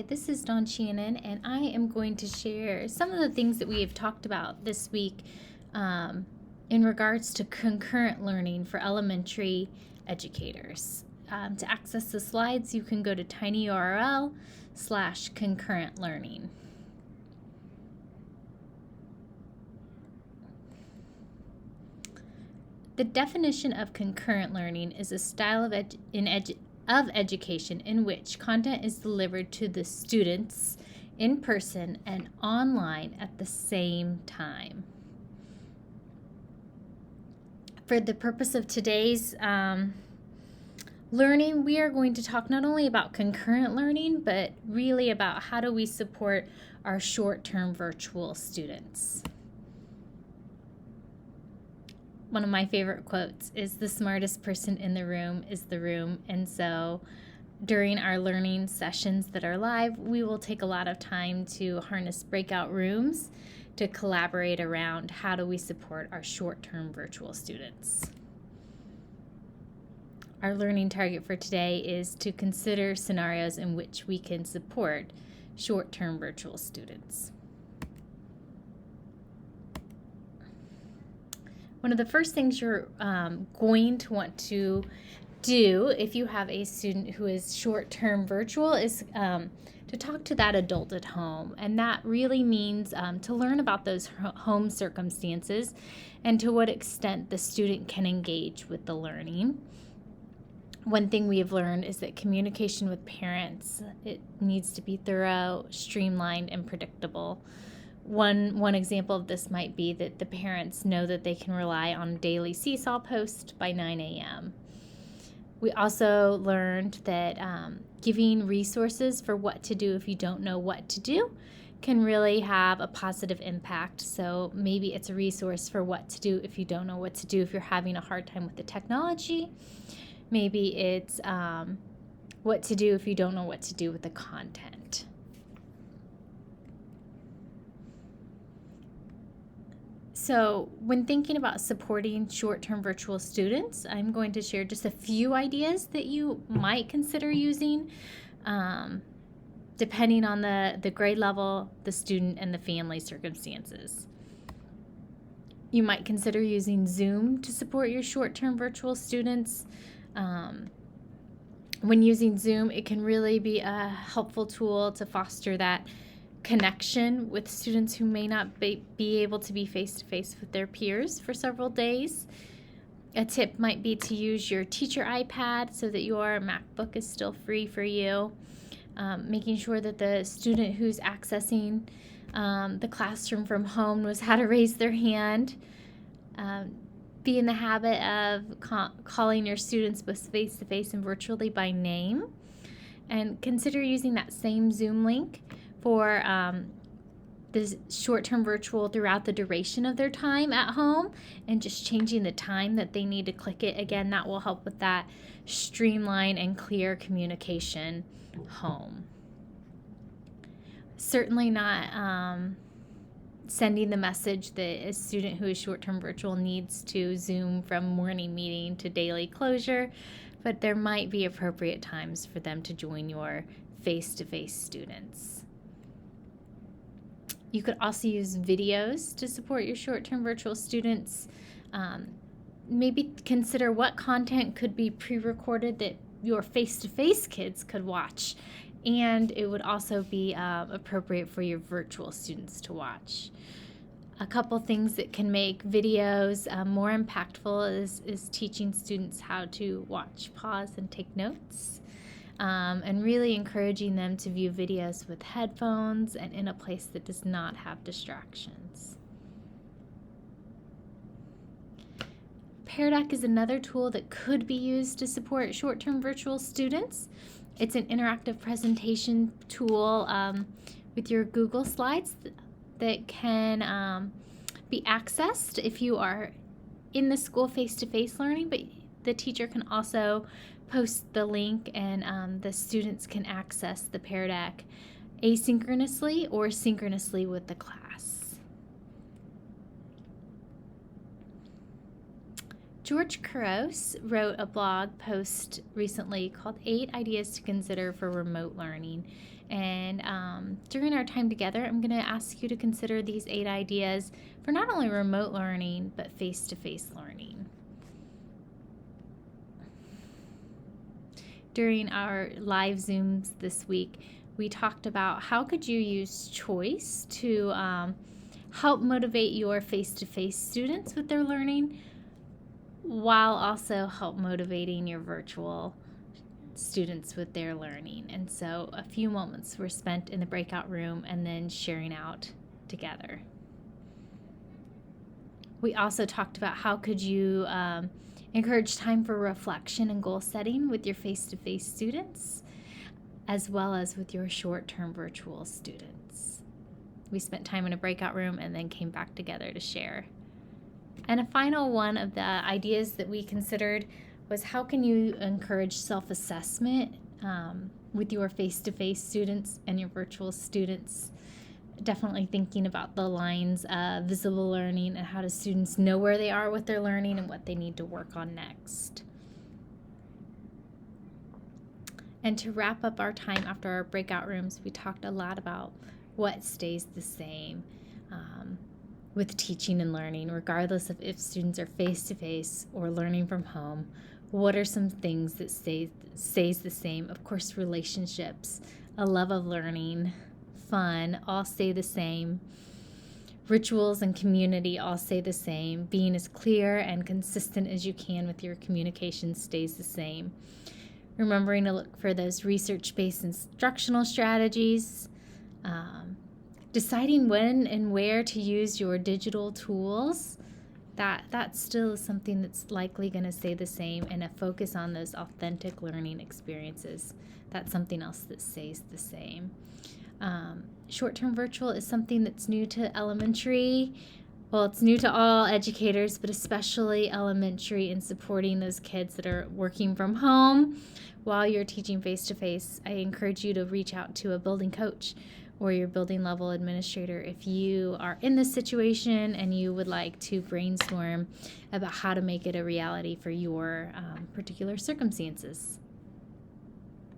This is Dawn Shannon, and I am going to share some of the things that we have talked about this week in regards to concurrent learning for elementary educators. To access the slides, you can go to tinyurl/concurrent learning. The definition of concurrent learning is a style of education in which content is delivered to the students in person and online at the same time. For the purpose of today's learning, we are going to talk not only about concurrent learning, but really about how do we support our short-term virtual students. One of my favorite quotes is, "The smartest person in the room is the room." And so during our learning sessions that are live, we will take a lot of time to harness breakout rooms to collaborate around how do we support our short-term virtual students. Our learning target for today is to consider scenarios in which we can support short-term virtual students. One of the first things you're going to want to do if you have a student who is short-term virtual is to talk to that adult at home. And that really means to learn about those home circumstances and to what extent the student can engage with the learning. One thing we have learned is that communication with parents, it needs to be thorough, streamlined, and predictable. One example of this might be that the parents know that they can rely on a daily seesaw post by 9 a.m. We also learned that giving resources for what to do if you don't know what to do can really have a positive impact. So maybe it's a resource for what to do if you don't know what to do if you're having a hard time with the technology. Maybe it's what to do if you don't know what to do with the content. So when thinking about supporting short-term virtual students, I'm going to share just a few ideas that you might consider using depending on the grade level, the student, and the family circumstances. You might consider using Zoom to support your short-term virtual students. When using Zoom, it can really be a helpful tool to foster that connection with students who may not be able to be face-to-face with their peers for several days. A tip might be to use your teacher iPad so that your MacBook is still free for you. Making sure that the student who's accessing the classroom from home knows how to raise their hand. Be in the habit of calling your students both face-to-face and virtually by name. And consider using that same Zoom link for the short-term virtual throughout the duration of their time at home and just changing the time that they need to click it. Again, that will help with that streamlined and clear communication home. Certainly not sending the message that a student who is short-term virtual needs to Zoom from morning meeting to daily closure, but there might be appropriate times for them to join your face-to-face students. You could also use videos to support your short-term virtual students. Maybe consider what content could be pre-recorded that your face-to-face kids could watch, and it would also be appropriate for your virtual students to watch. A couple things that can make videos more impactful is teaching students how to watch, pause, and take notes. And really encouraging them to view videos with headphones and in a place that does not have distractions. Pear Deck is another tool that could be used to support short-term virtual students. It's an interactive presentation tool with your Google Slides that can be accessed if you are in the school face-to-face learning, but the teacher can also post the link and the students can access the Pear Deck asynchronously or synchronously with the class. George Couros wrote a blog post recently called 8 Ideas to Consider for Remote Learning. And during our time together, I'm going to ask you to consider these 8 ideas for not only remote learning, but face-to-face learning. During our live Zooms this week, we talked about how could you use choice to help motivate your face-to-face students with their learning, while also help motivating your virtual students with their learning. And so a few moments were spent in the breakout room and then sharing out together. We also talked about how could you encourage time for reflection and goal setting with your face-to-face students, as well as with your short-term virtual students. We spent time in a breakout room and then came back together to share. And a final one of the ideas that we considered was how can you encourage self-assessment with your face-to-face students and your virtual students. Definitely thinking about the lines of visible learning and how do students know where they are with their learning and what they need to work on next. And to wrap up our time after our breakout rooms, we talked a lot about what stays the same with teaching and learning, regardless of if students are face-to-face or learning from home. What are some things that stays the same? Of course, relationships, a love of learning, fun, all stay the same. Rituals and community all stay the same. Being as clear and consistent as you can with your communication stays the same. Remembering to look for those research-based instructional strategies. Deciding when and where to use your digital tools. That still is something that's likely going to stay the same, and a focus on those authentic learning experiences. That's something else that stays the same. Short-term virtual is something that's new to elementary. Well, it's new to all educators, but especially elementary, in supporting those kids that are working from home while you're teaching face-to-face. I encourage you to reach out to a building coach or your building level administrator if you are in this situation and you would like to brainstorm about how to make it a reality for your particular circumstances.